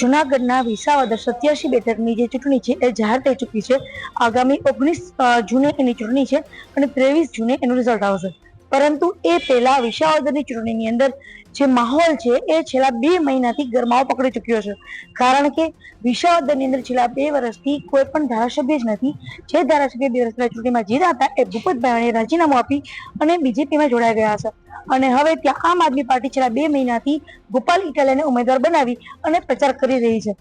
જૂનાગઢના વિસાવદર 87 બેઠકની જે ચૂંટણી છે એ જાહેર થઈ ચૂકી છે। આગામી 19 જૂને એની ચૂંટણી છે અને 23 જૂને એનું રિઝલ્ટ આવશે। પરંતુ એ પહેલા વિસાવદરની ચૂંટણીની અંદર જે માહોલ છે એ છેલ્લા 2 મહિનાથી ગરમાવો પકડી ચૂક્યો છે। કારણ કે વિસાવદરની અંદર છેલ્લા 2 વર્ષથી કોઈ પણ ધારાસભ્ય જ નથી। જે ધારાસભ્ય 2 વર્ષ પહેલા ચૂંટણીમાં જીત્યા હતા એ ભૂપતભાઈ રાજીનામું આપી અને બીજેપીમાં જોડાઈ ગયા છે। અને હવે ત્યાં આમ આદમી પાર્ટી છેલ્લા 2 મહિનાથી ગોપાલ ઇટાલિયાને ઉમેદવાર બનાવી અને પ્રચાર કરી રહી છે।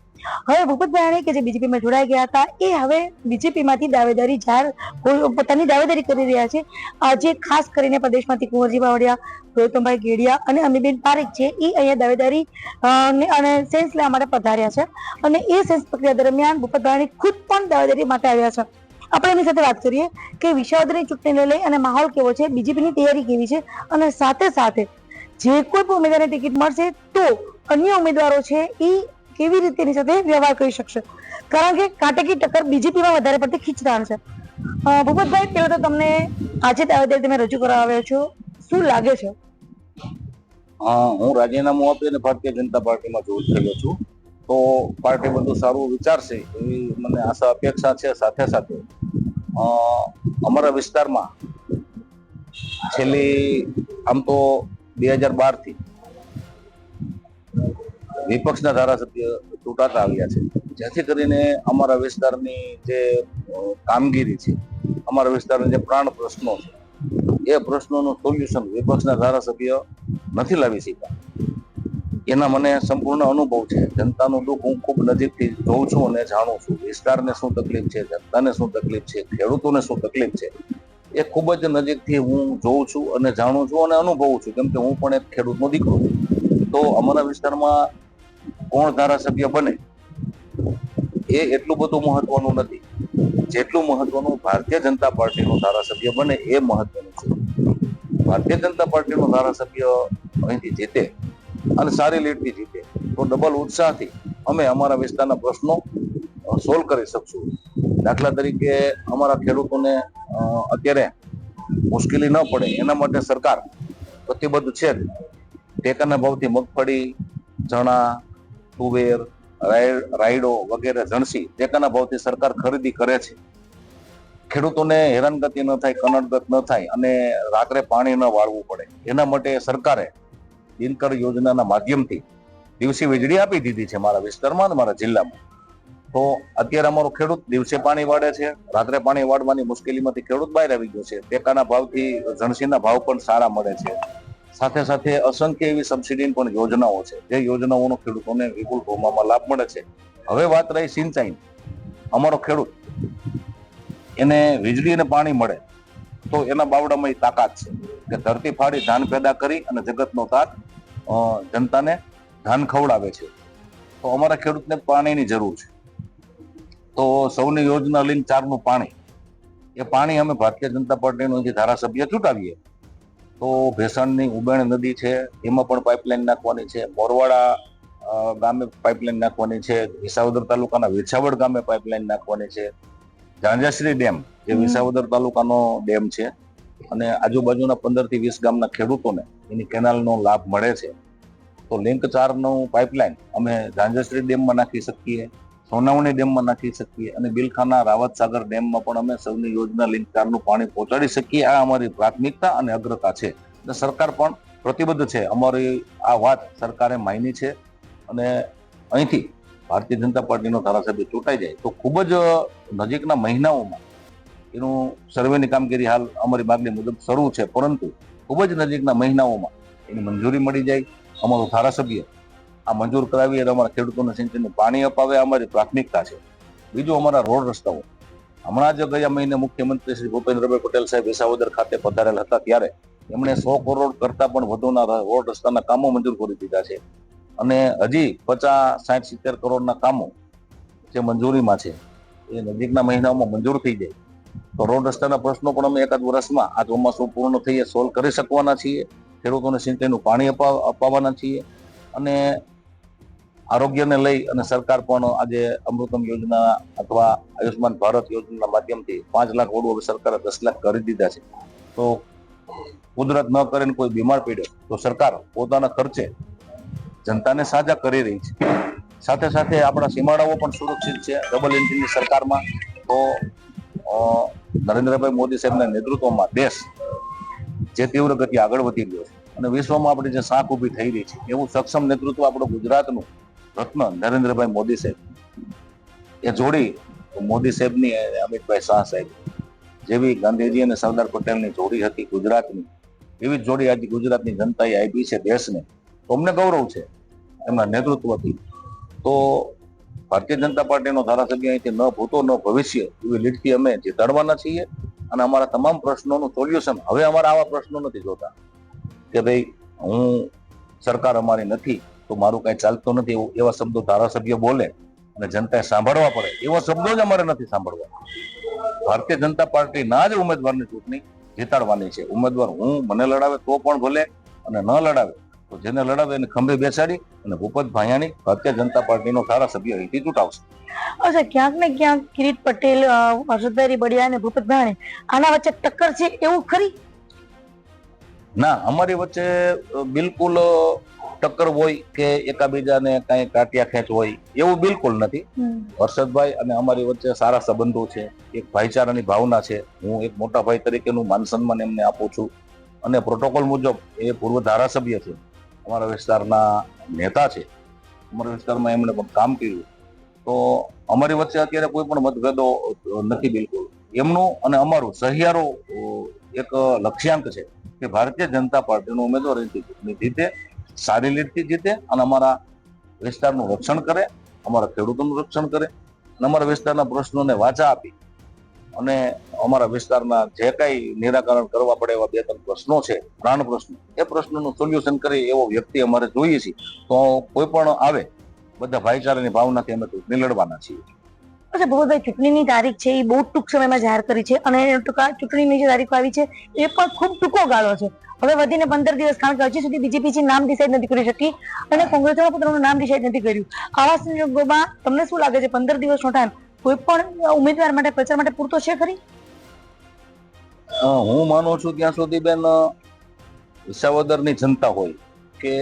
હવે ભૂપતભાઈ કે જે બીજેપીમાં જોડાઈ ગયા હતા એ હવે બીજેપીમાંથી દાવેદારી પોતાની દાવેદારી કરી રહ્યા છે। આજે ખાસ કરીને પ્રદેશમાંથી કુંવરજી બાવળિયા, ગૌતમભાઈ ગેડિયા અને અમીબેન પારેખ છે એ અહીંયા દાવેદારી અને સેન્સ લેવા માટે પધાર્યા છે। અને એ સેન્સ પ્રક્રિયા દરમિયાન ભૂપતભાઈ ખુદ પણ દાવેદારી માટે આવ્યા છે। આપણે એની સાથે વાત કરીએ કે વિસાવદરની ચૂંટણીને લઈ અને માહોલ કેવો છે, બીજેપીની તૈયારી કેવી છે અને સાથે સાથે જે કોઈ પણ ઉમેદવારને ટિકિટ મળશે તો અન્ય ઉમેદવારો છે એ કેવી રીતે એની સાથે વ્યવહાર કરી શકશે। કારણ કે કાંટેકી ટક્કર બીજેપીમાં વધારે પડતી ખીચતાણ છે। ભૂપતભાઈ, પહેલા તો તમને આજે દાવેદારી તમે રજૂ કરવા આવ્યા છો, શું લાગે છે? હું રાજીનામું આપીને ભારતીય જનતા પાર્ટીમાં જોઈન થયો છું, તો પાર્ટી બધું સારું વિચારશે એવી મને આશા અપેક્ષા છે। સાથે સાથે અમારા વિસ્તારમાં છેલ્લી આમ તો 2012 થી વિપક્ષના ધારાસભ્ય ચૂંટાતા આવ્યા છે, જેથી કરીને અમારા વિસ્તારની જે કામગીરી છે, અમારા વિસ્તારના જે પ્રાણ પ્રશ્નો છે એ પ્રશ્નોનું સોલ્યુશન વિપક્ષના ધારાસભ્ય નથી લાવી શક્યા। એના મને સંપૂર્ણ અનુભવ છે। જનતાનું દુઃખ હું ખૂબ નજીકથી જોઉં છું અને જાણું છું। વિસ્તારને શું તકલીફ છે, જનતાને શું તકલીફ છે, ખેડૂતોને શું તકલીફ છે એ ખૂબ જ નજીકથી હું જોઉં છું અને જાણું છું અને અનુભવું છું, કેમ કે હું પણ એક ખેડૂતનો દીકરો છું। તો અમારા વિસ્તારમાં કોણ ધારાસભ્ય બને એ એટલું બધું મહત્વનું નથી, જેટલું મહત્વનું ભારતીય જનતા પાર્ટીનો ધારાસભ્ય બને એ મહત્વનું છે। ભારતીય જનતા પાર્ટીનો ધારાસભ્ય અહીંથી જીતે અને સારી લીડથી જીતે તો ડબલ ઉત્સાહથી અમે અમારા વિસ્તારના પ્રશ્નો સોલ્વ કરી શકશું। દાખલા તરીકે અમારા ખેડૂતોને અત્યારે મુશ્કેલી ન પડે એના માટે સરકાર પ્રતિબદ્ધ છે જ। ટેકાના ભાવથી મગફળી, ચણા, તુવેર, રાયડો વગેરે જણસી ટેકાના ભાવથી સરકાર ખરીદી કરે છે। ખેડૂતોને હેરાનગતિ ન થાય, કનડગત ન થાય અને રાત્રે પાણી ન વાળવું પડે એના માટે સરકારે દિનકર યોજનાના માધ્યમથી દિવસે વીજળી આપી દીધી છે મારા વિસ્તારમાં અને મારા જિલ્લામાં। તો અત્યારે અમારો ખેડૂત દિવસે પાણી વાળે છે, રાત્રે પાણી વાળવાની મુશ્કેલીમાંથી ખેડૂત બહાર આવી ગયો છે। ટેકાના ભાવથી જણસીના ભાવ પણ સારા મળે છે। સાથે સાથે અસંખ્ય એવી સબસિડીની પણ યોજનાઓ છે, જે યોજનાઓનો ખેડૂતોને વિપુલ પ્રમાણમાં લાભ મળે છે। હવે વાત રહી સિંચાઈ, અમારો ખેડૂત એને વીજળી અને પાણી મળે તો એના બાવડામાં તાકાત છે કે ધરતી ફાડી ધાન પેદા કરી અને જગતનો તાત જનતાને ધાન ખવડાવે છે। તો અમારા ખેડૂતને પાણીની જરૂર છે, તો સૌની યોજના લઈને 4નું પાણી, એ પાણી અમે ભારતીય જનતા પાર્ટીનો જે ધારાસભ્ય ચૂંટાવીએ તો ભેસાણની ઉબેણ નદી છે એમાં પણ પાઇપલાઇન નાખવાની છે, મોરવાડા ગામે પાઇપલાઇન નાખવાની છે, વિસાવદર તાલુકાના વિછાવડ ગામે પાઇપલાઇન નાખવાની છે, ઝાંઝાશ્રી ડેમ જે વિસાવદર તાલુકાનો ડેમ છે અને આજુબાજુના 15 થી 20 ગામના ખેડૂતોને એની કેનાલનો લાભ મળે છે। તો લિંક 4નું પાઇપલાઇન અમે ઝાંઝાશ્રી ડેમમાં નાખી શકીએ, સોનાવણી ડેમમાં નાખી શકીએ અને બિલખાના રાવત સાગર ડેમમાં પણ અમે સૌની યોજના લિંક 4નું પાણી પહોંચાડી શકીએ। આ અમારી પ્રાથમિકતા અને અગ્રતા છે અને સરકાર પણ પ્રતિબદ્ધ છે। અમારી આ વાત સરકારે માની છે અને અહીંથી ભારતીય જનતા પાર્ટીનો ધારાસભ્ય ચૂંટાઈ જાય તો ખૂબ જ નજીકના મહિનાઓમાં એનું સર્વેની કામગીરી હાલ અમારી માગણી મુજબ શરૂ છે, પરંતુ ખૂબ જ નજીકના મહિનાઓમાં એની મંજૂરી મળી જાય, અમારો ધારાસભ્ય આ મંજૂર કરાવી અને અમારા ખેડૂતોને સિંચાઈનું પાણી અપાવે, અમારી પ્રાથમિકતા છે। બીજું અમારા રોડ રસ્તાઓ, હમણાં જ ગયા મહિને મુખ્યમંત્રી શ્રી ભૂપેન્દ્રભાઈ પટેલ સાહેબ વિસાવદર ખાતે પધારેલ હતા ત્યારે એમણે 100 કરોડ કરતા પણ વધુના રોડ રસ્તાના કામો મંજૂર કરી દીધા છે અને હજી 50, 60, 70 કરોડના કામો જે મંજૂરીમાં છે એ નજીકના મહિનાઓમાં મંજૂર થઈ જાય તો રોડ રસ્તાના પ્રશ્નો પણ અમે એકાદ વર્ષમાં આ ચોમાસું પૂર્ણ થઈએ સોલ્વ કરી શકવાના છીએ। ખેડૂતોને સિંચાઈનું પાણી અપાવવાના છીએ અને આરોગ્યને લઈ અને સરકાર પણ આજે અમૃતમ યોજના અથવા આયુષ્માન ભારત યોજનાના માધ્યમથી 5 લાખ વડુ હવે સરકારે 10 લાખ કરી દીધા છે। તો કુદરત ન કરીને કોઈ બીમાર પડ્યો તો સરકાર પોતાના ખર્ચે જનતાને સાજા કરી રહી છે। સાથે સાથે આપણા સીમાડાઓ પણ સુરક્ષિત છે ડબલ એન્જિનની સરકારમાં. તો નરેન્દ્રભાઈ મોદી સાહેબના નેતૃત્વમાં દેશ જે તીવ્ર ગતિ આગળ વધી રહ્યો છે અને વિશ્વમાં આપણી જે સાંખ ઊભી થઈ રહી છે એવું સક્ષમ નેતૃત્વ આપણું ગુજરાતનું રત્ન નરેન્દ્રભાઈ મોદી સાહેબ એ જોડી મોદી સાહેબની અમિતભાઈ શાહ સાહેબ જેવી ગાંધીજી અને સરદાર પટેલની જોડી હતી ગુજરાતની, એવી જ જોડી આજે ગુજરાતની જનતાએ આપી છે દેશને. તો અમને ગૌરવ છે એમના નેતૃત્વથી. તો ભારતીય જનતા પાર્ટીનો ધારાસભ્ય અહીંથી ન ભૂતો ન ભવિષ્ય એવી લીડથી અમે જીતાડવાના છીએ અને અમારા તમામ પ્રશ્નોનું સોલ્યુશન. હવે અમારા આવા પ્રશ્નો નથી જોતા કે ભાઈ હું સરકાર અમારી નથી તો મારું કઈ ચાલતું નથી એવા શબ્દો ધારાસભ્ય બોલે અને જનતાએ સાંભળવા પડે એવા શબ્દો જ અમારે નથી સાંભળવા. ભારતીય જનતા પાર્ટીના જ ઉમેદવારની ચૂંટણી જીતાડવાની છે. ઉમેદવાર મને લડાવે તો પણ ભલે અને ન લડાવે તો જેને લડાવે એને ખંભે બેસાડી અને ભૂપત ભાયાણી ભારતીય જનતા પાર્ટીનો ધારાસભ્ય અહીંથી ચૂંટાવશે. અચ્છા, ક્યાંક ને ક્યાંક કિરીટ પટેલ, હર્ષદભાઈ બડિયા અને ભૂપત ભાયાણી આના વચ્ચે ટક્કર છે એવું ખરી? ના, અમારી વચ્ચે બિલકુલ ટક્કર હોય કે એકાબીજાને કઈ કાટિયા ખેંચ હોય એવું બિલકુલ નથી. હર્ષદભાઈ અને અમારી વચ્ચે સારા સંબંધો છે, એક ભાઈચારાની ભાવના છે. હું એક મોટા ભાઈ તરીકેનું માન સન્માન એમને આપું છું અને પ્રોટોકોલ મુજબ એ પૂર્વ ધારાસભ્ય છે, અમારા વિસ્તારના નેતા છે, અમારા વિસ્તારમાં એમણે પણ કામ કર્યું. તો અમારી વચ્ચે અત્યારે કોઈ પણ મતભેદો નથી બિલકુલ. એમનું અને અમારું સહિયારો એક લક્ષ્યાંક છે કે ભારતીય જનતા પાર્ટીનો ઉમેદવાર ચૂંટણી જીતે, સારી લીડથી જીતે અને અમારા વિસ્તારનું રક્ષણ કરે, અમારા ખેડૂતોનું રક્ષણ કરે અને અમારા વિસ્તારના પ્રશ્નોને વાચા આપી અને અમારા વિસ્તારના જે કઈ નિરાકરણ કરવા પડે એવા 2-3 પ્રશ્નો છે, પ્રાણ પ્રશ્નો, એ પ્રશ્નોનું સોલ્યુશન કરે એવો વ્યક્તિ અમારે જોઈએ છે. તો કોઈ પણ આવે બધા ભાઈચારાની ભાવનાથી અમે ચૂંટણી લડવાના છીએ. અચ્છા ભૂપતભાઈ, ચૂંટણીની તારીખ છે એ બહુ ટૂંક સમયમાં જાહેર કરી છે અને ચૂંટણીની જે તારીખો આવી છે એ પણ ખૂબ ટૂંકો ગાળો છે. હવે વધીને 15 દિવસ, કારણ કે હજી સુધી બીજેપી નામ ડિસાઈડ નથી કરી શકી અને કોંગ્રેસના પોતાનું નામ ડિસાઈડ નથી કર્યું. આવા સંજોગોમાં તમને શું લાગે છે 15 દિવસનો ટાઈમ કોઈ પણ ઉમેદવાર માટે પ્રચાર માટે પૂરતો છે ખરી? હું માનું છું ત્યાં સુધી બેન, વિસાવદરની જનતા હોય કે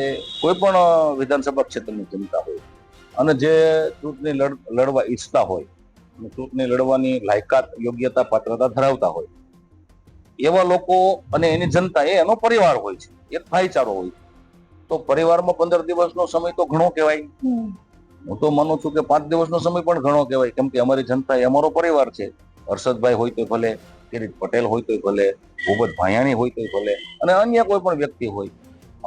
કોઈ પણ વિધાનસભા ક્ષેત્રની જનતા હોય અને જે ચૂંટણી લડવા ઈચ્છતા હોય અને ચૂંટણી લડવાની લાયકાત, યોગ્યતા, પાત્રતા ધરાવતા હોય એવા લોકો અને એની જનતા એ એનો પરિવાર હોય છે, એક ભાઈચારો હોય છે. તો પરિવારમાં 15 દિવસનો સમય તો ઘણો કહેવાય. હું તો માનું છું કે 5 દિવસનો સમય પણ ઘણો કહેવાય, કેમ કે અમારી જનતા એ અમારો પરિવાર છે. હર્ષદભાઈ હોય તો ભલે, કિરીટ પટેલ હોય તો ભલે, ભૂપત ભાયાણી હોય તો ભલે અને અન્ય કોઈ પણ વ્યક્તિ હોય,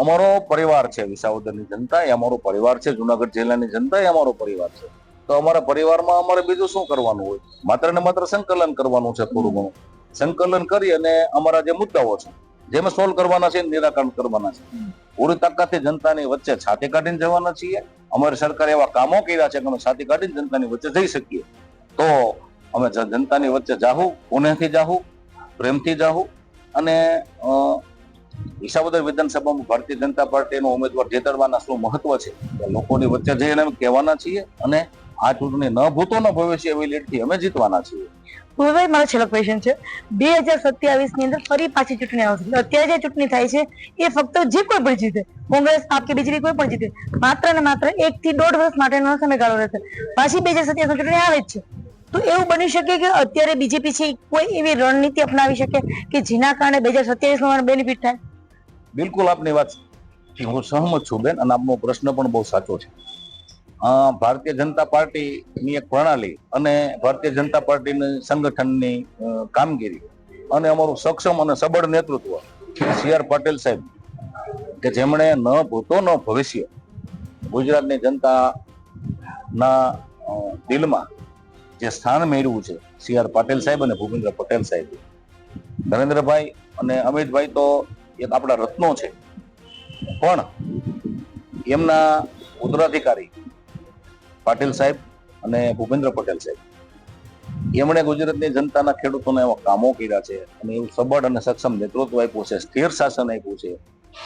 અમારો પરિવાર છે. વિસાવદરની જનતા એ અમારો પરિવાર છે. જુનાગઢ જિલ્લાની જનતા એ અમારો પરિવાર છે. તો અમારા પરિવારમાં અમારે બીજું શું કરવાનું હોય? માત્ર ને માત્ર સંકલન કરવાનું છે. થોડું ઘણું સંકલન કરી અને અમારા જે મુદ્દાઓ છે જેમ સોલ્વ કરવાના છે, નિરાકરણ કરવાના છે. પૂરી તાકાતથી જનતાની વચ્ચે છાતી કાઢીને જવાના છીએ. અમારી સરકારે એવા કામો કર્યા છે કે અમે છાતી કાઢીને જનતાની વચ્ચે જઈ શકીએ. તો અમે જનતાની વચ્ચે જાહું, પુણ્યથી જાહું, પ્રેમથી જાહું અને વિસાવદર વિધાનસભામાં ભારતીય જનતા પાર્ટીનો ઉમેદવાર જીતાડવાના શું મહત્વ છે લોકોની વચ્ચે જઈને અમે કહેવાના છીએ અને આ ચૂંટણી ન ભૂતો ન ભવિષ્ય એવી લીડથી અમે જીતવાના છીએ. ભૂપતભાઈ, મારો છેલ્લો ક્વેશ્ચન છે. 2027 ની અંદર ફરી પાછી ચૂંટણી આવશે. અત્યારે જે ચૂંટણી થાય છે એ ફક્ત જે કોઈ પણ જીતે, કોંગ્રેસ, આપ કે બીજેપી કોઈ પણ જીતે, માત્ર ને માત્ર 1 થી 1.5 વર્ષ માટેનો સમયગાળો રહેશે. પાછી 2027 ચૂંટણી આવે જ છે. તો એવું બની શકે કે અત્યારે બીજેપી છે કોઈ એવી રણનીતિ અપનાવી શકે કે જેના કારણે 2027 બેનિફિટ થાય? બિલકુલ આપની વાત હું સહમત છું બેન, અને આપનો પ્રશ્ન પણ બહુ સાચો છે. ભારતીય જનતા પાર્ટીની એક પ્રણાલી અને ભારતીય જનતા પાર્ટીની સંગઠનની કામગીરી અને અમારું સક્ષમ અને સબળ નેતૃત્વ CR પાટીલ સાહેબ કે જેમણે ન ભૂતો ન ભવિષ્ય ગુજરાતની જનતાના દિલમાં જે સ્થાન મેળવ્યું છે, CR પાટીલ સાહેબ અને ભૂપેન્દ્ર પટેલ સાહેબ. નરેન્દ્રભાઈ અને અમિતભાઈ તો એક આપણા રત્નો છે, પણ એમના ઉત્તરાધિકારી પાટીલ સાહેબ અને ભૂપેન્દ્ર પટેલ સાહેબ એમણે ગુજરાતની જનતાના ખેડૂતોને એવા કામો કર્યા છે અને એવું સબળ અને સક્ષમ નેતૃત્વ આપ્યું છે, સ્થિર શાસન આપ્યું છે,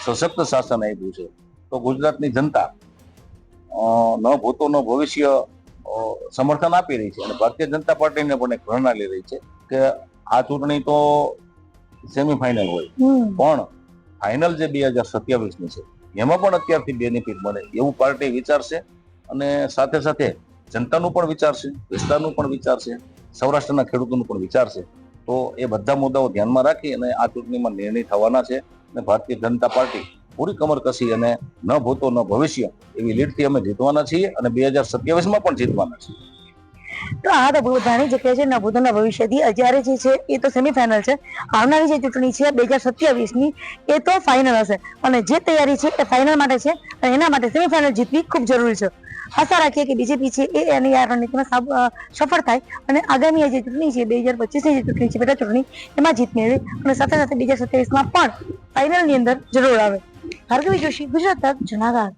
સશક્ત શાસન આપ્યું છે. તો ગુજરાતની જનતા ન ભૂતો ન ભવિષ્ય સમર્થન આપી રહી છે અને ભારતીય જનતા પાર્ટીને પણ એક પ્રેરણા લઈ રહી છે કે આ ચૂંટણી તો સેમીફાઈનલ હોય પણ ફાઇનલ જે 2027 ની છે એમાં પણ અત્યારથી બેનિફિટ મળે એવું પાર્ટી વિચારશે અને સાથે સાથે જનતાનું પણ વિચાર છે, વિસ્તારનું પણ વિચાર છે, સૌરાષ્ટ્રના ખેડૂતોનું પણ વિચાર છે. તો એ બધા મુદ્દાઓ ધ્યાનમાં રાખી અને આ ચૂંટણીમાં નિર્ણય થવાના છે. અને ભારતીય જનતા પાર્ટી પૂરી કમર કસી અને ન ભૂતો ન ભવિષ્ય એવી લીડથી અમે જીતવાના છીએ અને 2027માં પણ જીતવાના છીએ. તો આ તો બહુ જાણી ચૂક્યા છે ના ભૂતોના ભવિષ્યથી. અત્યારે જે છે એ તો સેમીફાઇનલ છે. આવનારી જે ચૂંટણી છે 2027ની એ તો ફાઇનલ હશે અને જે તૈયારી છે એ ફાઇનલ માટે છે અને એના માટે સેમીફાઇનલ જીતવી ખૂબ જરૂરી છે. આશા રાખીએ કે બીજેપી છે એ એની આ રણનીતિમાં સફળ થાય અને આગામી જે ચૂંટણી છે 2025ની જે ચૂંટણી છે પેટા ચૂંટણી એમાં જીત મેળવે અને સાથે સાથે 2027માં પણ ફાઇનલની અંદર જરૂર આવે. ભાર્ગવી જોશી, ગુજરાત તક, જુનાગઢ.